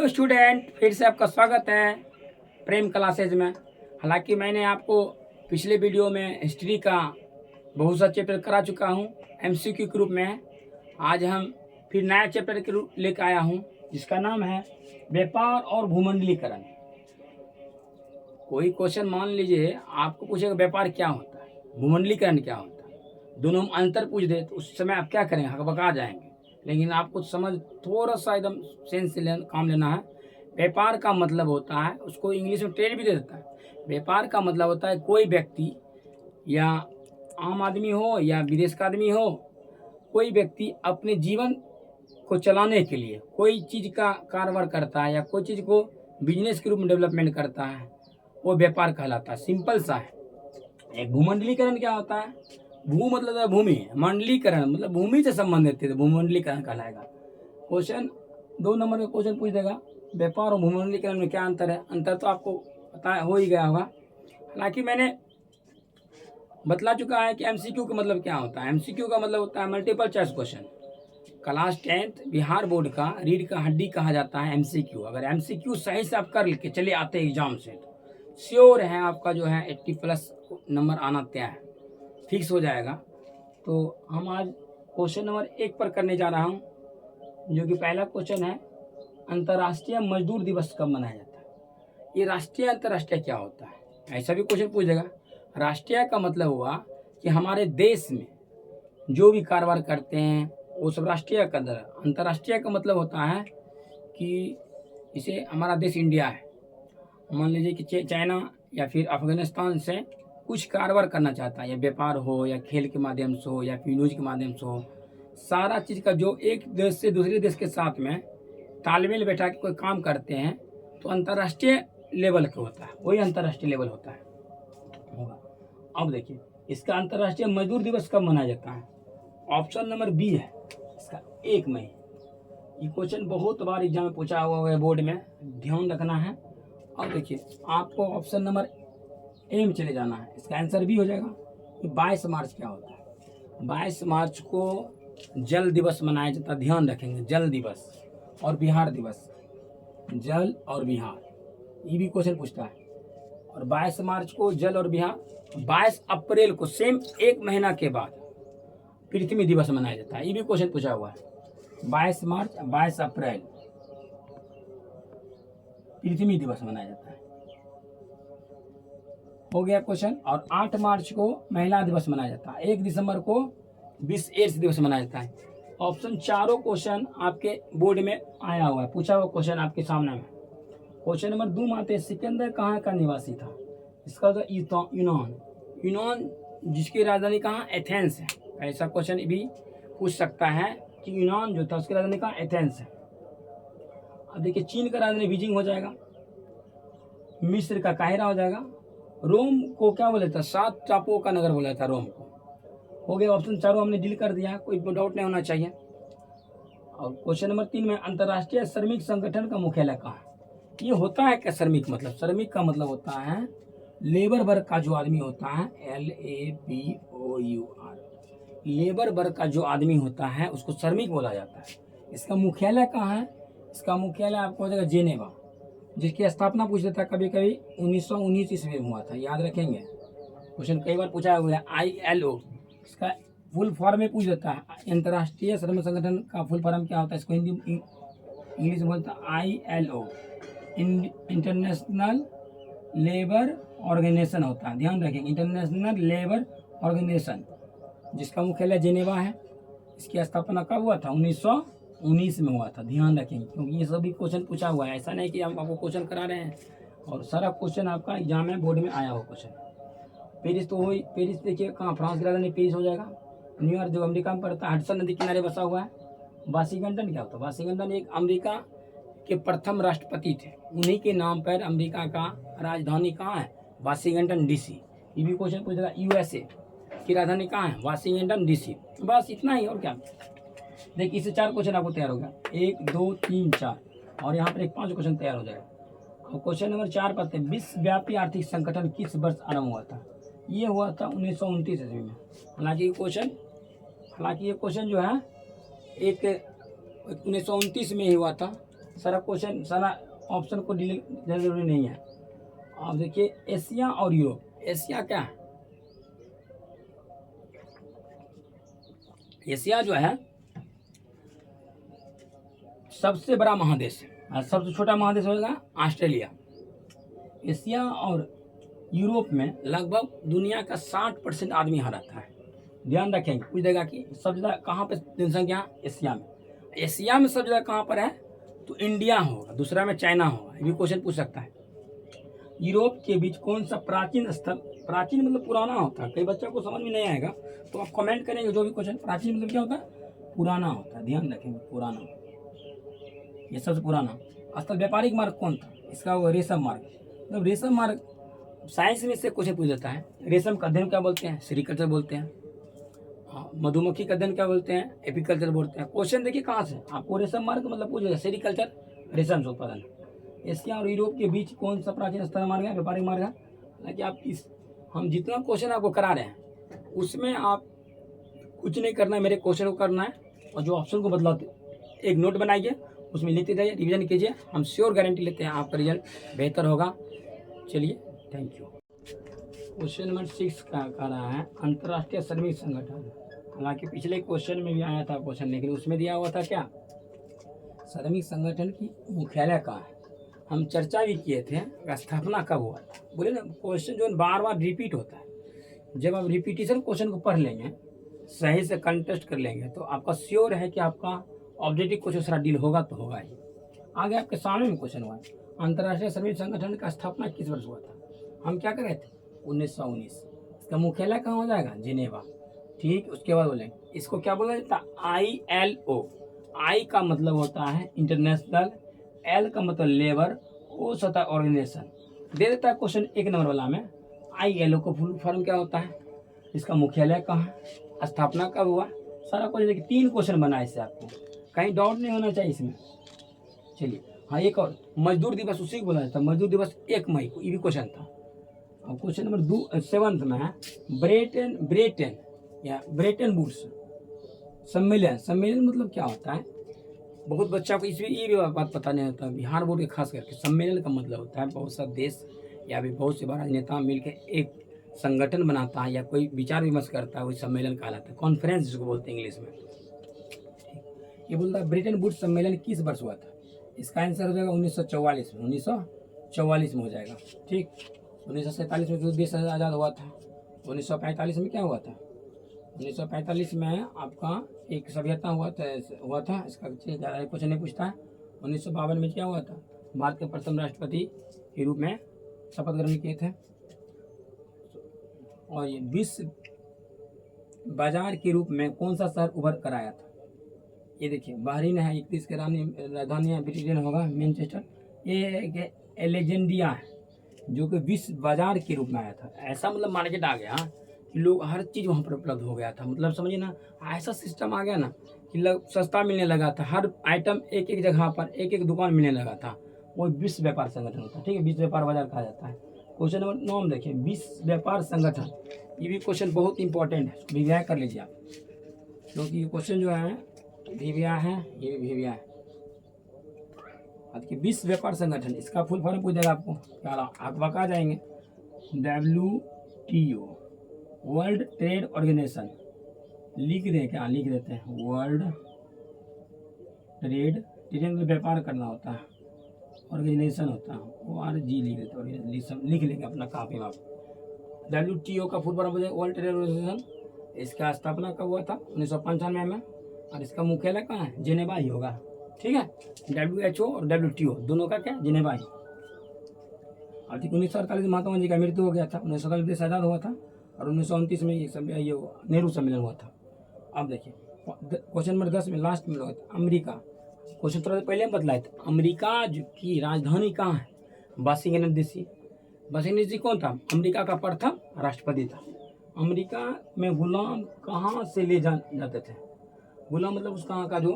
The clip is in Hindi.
हेलो स्टूडेंट, फिर से आपका स्वागत है प्रेम क्लासेज में। हालांकि मैंने आपको पिछले वीडियो में हिस्ट्री का बहुत सा चैप्टर करा चुका हूं, एमसीक्यू के रूप में। आज हम फिर नया चैप्टर के रूप लेकर आया हूं, जिसका नाम है व्यापार और भूमंडलीकरण। कोई क्वेश्चन मान लीजिए आपको पूछेगा व्यापार क्या होता है, भूमंडलीकरण क्या होता है, दोनों में अंतर पूछ दे तो उस समय आप क्या करेंगे, हकबका जाएंगे। लेकिन आपको समझ थोड़ा सा एकदम सेंस से काम लेना है। व्यापार का मतलब होता है, उसको इंग्लिश में ट्रेड भी दे देता है। व्यापार का मतलब होता है कोई व्यक्ति या आम आदमी हो या विदेश का आदमी हो, कोई व्यक्ति अपने जीवन को चलाने के लिए कोई चीज़ का कारोबार करता है या कोई चीज़ को बिजनेस के रूप में डेवलपमेंट करता है, वो व्यापार कहलाता है। सिंपल सा है। एक भूमंडलीकरण क्या होता है? भू मतलब है भूमि, मंडलीकरण मतलब भूमि से संबंधित है, भूमंडलीकरण कहलाएगा। क्वेश्चन 2 नंबर का क्वेश्चन पूछ देगा, व्यापार और भूमंडलीकरण में क्या अंतर है। अंतर तो आपको पता हो ही गया होगा। हालांकि मैंने बतला चुका है कि एमसीक्यू का मतलब क्या होता है। एमसीक्यू का मतलब होता है multiple choice question. Class 10th Bihar board का रीढ़ का हड्डी कहा जाता है एमसीक्यू। अगर एमसीक्यू सही से आप कर के चले आते एग्जाम से तो श्योर है आपका जो है 80+ नंबर आना तय है, फिक्स हो जाएगा। तो हम आज क्वेश्चन नंबर 1 पर करने जा रहा हूँ, जो कि पहला क्वेश्चन है, अंतर्राष्ट्रीय मजदूर दिवस कब मनाया जाता है। ये राष्ट्रीय अंतर्राष्ट्रीय क्या होता है, ऐसा भी क्वेश्चन पूछ देगा। राष्ट्रीय का मतलब हुआ कि हमारे देश में जो भी कारोबार करते हैं वो सब राष्ट्रीय का अंदर। अंतर्राष्ट्रीय का मतलब होता है कि इसे हमारा देश इंडिया है, मान लीजिए कि चाइना या फिर अफगानिस्तान से कुछ कारोबार करना चाहता है, या व्यापार हो या खेल के माध्यम से हो या फिर न्यूज के माध्यम से हो, सारा चीज़ का जो एक देश से दूसरे देश के साथ में तालमेल बैठा के कोई काम करते हैं तो अंतर्राष्ट्रीय लेवल का होता है, वही अंतर्राष्ट्रीय लेवल होता है होगा। अब देखिए इसका अंतर्राष्ट्रीय मजदूर दिवस कब मनाया जाता है। ऑप्शन नंबर बी है इसका 1 मई। ये क्वेश्चन बहुत बार एग्जाम में पूछा हुआ है बोर्ड में, ध्यान रखना है। और देखिए आपको ऑप्शन नंबर ए में चले जाना है, इसका आंसर बी हो जाएगा। 22 मार्च क्या होता है। 22 मार्च को जल दिवस मनाया जाता है, ध्यान रखेंगे, जल दिवस और बिहार दिवस। जल और बिहार, ये भी क्वेश्चन पूछता है। और 22 मार्च को जल और बिहार। 22 अप्रैल को सेम 1 महीना के बाद पृथ्वी दिवस मनाया जाता है, ये भी क्वेश्चन पूछा हुआ है। 22 मार्च 22 अप्रैल पृथ्वी दिवस मनाया जाता है, हो गया क्वेश्चन। और 8 मार्च को महिला दिवस मनाया जाता है। 1 दिसंबर को विश्व एड्स दिवस मनाया जाता है। ऑप्शन चारों क्वेश्चन आपके बोर्ड में आया हुआ है, पूछा हुआ क्वेश्चन आपके सामने में। क्वेश्चन नंबर 2 में आते हैं, सिकंदर कहाँ का निवासी था। इसका तो यूनान, यूनान जिसकी राजधानी कहाँ, एथेंस है। ऐसा क्वेश्चन भी पूछ सकता है कि यूनान जो था उसकी राजधानी कहाँ, एथेंस है। अब देखिए चीन का राजधानी बीजिंग हो जाएगा, मिस्र का काहिरा हो जाएगा, रोम को क्या बोला था, 7 टापुओं का नगर बोला था रोम को। हो गया, ऑप्शन चारों हमने डील कर दिया, कोई डाउट नहीं होना चाहिए। और क्वेश्चन नंबर 3 में अंतर्राष्ट्रीय श्रमिक संगठन का मुख्यालय कहाँ है। ये होता है क्या श्रमिक, मतलब श्रमिक का मतलब होता है लेबर वर्ग का जो आदमी होता है, LABOUR, लेबर वर्ग का जो आदमी होता है उसको श्रमिक बोला जाता है। इसका मुख्यालय कहाँ है, इसका मुख्यालय आपको हो जाएगा जेनेवा, जिसकी स्थापना पूछ देता है कभी कभी 1919 ईस्वी में हुआ था, याद रखेंगे। क्वेश्चन कई बार पूछा हुआ है। ILO, इसका फुल फॉर्म में पूछ देता है, अंतर्राष्ट्रीय श्रम संगठन का फुल फॉर्म क्या होता है, इसको हिंदी इंग्लिश में बोलता है ILO, इंटरनेशनल लेबर ऑर्गेनाइजेशन होता है, ध्यान रखेंगे, इंटरनेशनल लेबर ऑर्गेनाइजेशन, जिसका मुख्यालय जेनेवा है। इसकी स्थापना कब हुआ था, 1919 में हुआ था, ध्यान रखेंगे, क्योंकि ये सभी क्वेश्चन पूछा हुआ है। ऐसा नहीं कि हम आपको क्वेश्चन करा रहे हैं, और सारा क्वेश्चन आपका एग्जाम में बोर्ड में आया हो क्वेश्चन। पेरिस तो हुई, पेरिस देखिए कहाँ, फ्रांस की राजधानी पेरिस हो जाएगा। न्यूयॉर्क जो अमेरिका में पड़ता है, हडसन नदी किनारे बसा हुआ है। वाशिंगटन क्या होता है, वाशिंगटन एक अमेरिका के प्रथम राष्ट्रपति थे, उन्हीं के नाम पर अमेरिका का राजधानी कहाँ है, वाशिंगटन DC। ये भी क्वेश्चन पूछेगा, USA की राजधानी कहाँ है, वाशिंगटन DC। बस इतना ही, और क्या। देखिए इससे 4 क्वेश्चन आपको तैयार हो गया, 1 2 3 4, और यहाँ पर एक 5 क्वेश्चन तैयार हो जाएगा। और क्वेश्चन नंबर 4 पर विश्वव्यापी आर्थिक संगठन किस वर्ष आरंभ हुआ था। ये हुआ था 1929 ईस्वी में। हालांकि ये क्वेश्चन जो है एक 1929 में ही हुआ था, सारा क्वेश्चन सारा ऑप्शन को डिलीट जरूरी नहीं है। आप देखिए एशिया और यूरोप। एशिया क्या है? एशिया जो है सबसे बड़ा महादेश है और सबसे छोटा महादेश होगा ऑस्ट्रेलिया। एशिया और यूरोप में लगभग दुनिया का 60% आदमी यहाँ रहता है। ध्यान रखेंगे, पूछ देगा कि सबसे ज़्यादा कहाँ पे जनसंख्या? एशिया में। एशिया में सबसे ज़्यादा कहाँ पर है? तो इंडिया होगा, दूसरा में चाइना होगा। ये भी क्वेश्चन पूछ सकता है। यूरोप के बीच कौन सा प्राचीन स्थल? प्राचीन मतलब पुराना होता है, कई बच्चों को समझ में नहीं आएगा तो आप कमेंट करेंगे जो भी क्वेश्चन। प्राचीन मतलब क्या होता है? पुराना होता है, ध्यान रखेंगे, पुराना। ये सबसे पुराना स्थल। व्यापारिक मार्ग कौन था? इसका वो रेशम मार्ग। मतलब रेशम मार्ग साइंस में इससे क्वेश्चन पूछ जाता है। रेशम का अध्ययन क्या बोलते हैं? सेरिकल्चर बोलते हैं। हाँ, मधुमक्खी का अध्ययन क्या बोलते हैं? एपीकल्चर बोलते हैं। क्वेश्चन देखिए कहाँ से आपको रेशम मार्ग मतलब पूछेगा, सेरिकल्चर, रेशम से उत्पादन। एशिया और यूरोप के बीच कौन सा प्राचीन स्थल मार्ग है? व्यापारिक मार्ग है। हालांकि आप इस हम जितना क्वेश्चन आपको करा रहे हैं उसमें आप कुछ नहीं करना है, मेरे क्वेश्चन को करना है और जो ऑप्शन को बदलाते एक नोट बनाइए, उसमें लिखते जाइए, रिवीजन कीजिए। हम श्योर गारंटी लेते हैं आपका रिजल्ट बेहतर होगा। चलिए, थैंक यू। क्वेश्चन नंबर 6 का कह रहा है अंतर्राष्ट्रीय श्रमिक संगठन। हालांकि पिछले क्वेश्चन में भी आया था क्वेश्चन, लेकिन उसमें दिया हुआ था क्या? श्रमिक संगठन की मुख्यालय कहाँ है? हम चर्चा भी किए थे, स्थापना कब हुआ था। बोले ना, क्वेश्चन जो बार बार रिपीट होता है। जब आप रिपीटिशन क्वेश्चन को पढ़ लेंगे, सही से कंटेस्ट कर लेंगे, तो आपका श्योर है कि आपका ऑब्जेक्टिव क्वेश्चन सारा डील होगा तो होगा ही। आगे आपके सामने में क्वेश्चन हुआ है अंतर्राष्ट्रीय श्रमिक संगठन का स्थापना किस वर्ष हुआ था? हम क्या कर रहे थे? 1919। इसका मुख्यालय कहाँ हो जाएगा? जिनेवा। ठीक, उसके बाद बोलेंगे इसको क्या बोला जाता है? ILO। आई का मतलब होता है इंटरनेशनल, एल का मतलब लेबर, ओ होता है ऑर्गेनाइजेशन। दे देता है क्वेश्चन 1 नंबर वाला में। ILO को फुल फॉर्म क्या होता है? इसका मुख्यालय कहाँ है? स्थापना कब हुआ? सारा क्वेश्चन देखिए, 3 क्वेश्चन बना इससे, आपको कहीं डाउट नहीं होना चाहिए इसमें। चलिए, हाँ, एक और मजदूर दिवस उसी को बोला जाता है। मजदूर दिवस 1 मई को, ये भी क्वेश्चन था। अब क्वेश्चन नंबर 7 में है ब्रेटन या ब्रेटन वुड्स सम्मेलन। सम्मेलन मतलब क्या होता है? बहुत बच्चा को इसमें ये भी बात पता नहीं होता, बिहार बोर्ड के खास करके। सम्मेलन का मतलब होता है बहुत सा देश या भी बहुत से बड़ा नेता मिलकर एक संगठन बनाता है या कोई विचार विमर्श करता है, वही सम्मेलन कहलाता है। कॉन्फ्रेंस जिसको बोलते हैं इंग्लिश में। ये बोलता है ब्रिटेन वुड्स सम्मेलन किस वर्ष हुआ था? इसका आंसर हो जाएगा 1944 में। 1944 में हो जाएगा। ठीक, 1947 में जो देश आज़ाद हुआ था। 1945 में क्या हुआ था? 1945 में आपका एक सभ्यता हुआ था इसका ज़्यादा क्वेश्चन नहीं पूछता है। 1952 में क्या हुआ था? भारत के प्रथम राष्ट्रपति के रूप में शपथ ग्रहण किए थे। और ये विश्व बाजार के रूप में कौन सा शहर उभर कर आया था? ये देखिए, बहरीन है, 31 के राजधानी है ब्रिटेन होगा मैनचेस्टर। ये एलेक्जेंड्रिया है जो कि विश्व बाजार के रूप में आया था। ऐसा मतलब मार्केट आ गया कि लोग हर चीज़ वहाँ पर उपलब्ध हो गया था। मतलब समझिए ना, ऐसा सिस्टम आ गया ना कि सस्ता मिलने लगा था। हर आइटम एक एक जगह पर एक एक दुकान मिलने लगा था। वो विश्व व्यापार संगठन होता है। ठीक है, विश्व व्यापार बाजार कहा जाता है। क्वेश्चन नंबर 9 में देखिए, विश्व व्यापार संगठन। ये भी क्वेश्चन बहुत इंपॉर्टेंट है, रिवाइज कर लीजिए आप, क्योंकि ये क्वेश्चन जो है भिविया है, ये भी भिविया है। आज की विश्व व्यापार संगठन, इसका फुल फॉर्म पूछ देगा आपको, क्या आप बता जाएंगे? WTO, world trade organisation. लिख दें क्या? लिख देते हैं वर्ल्ड ट्रेड व्यापार करना होता है, ऑर्गेनाइजेशन होता है, ORG लिख देते हैं, लिख लेंगे अपना कॉपी में आप। WTO का full form world trade organisation. इसका स्थापना कब हुआ था? 1995 में। और इसका मुख्यालय कहाँ है? जिनेवा ही होगा। ठीक है, WHO और WTO दोनों का क्या? जिनेवा ही। और 1948 में महात्मा गांधी का मृत्यु हो गया था। 1947 देश आज़ाद हुआ था और 1929 में ये नेहरू सम्मेलन हुआ था। अब देखिए क्वेश्चन नंबर 10 में लास्ट में लोग अमेरिका। क्वेश्चन थोड़ा पहले हम बतलाए थे। अमेरिका की राजधानी कहाँ है? Washington DC। वाशिंगटन DC कौन था? अमेरिका का प्रथम राष्ट्रपति था। अमेरिका में गुलाम कहाँ से ले जाते थे? गुलाम मतलब उस कहाँ का जो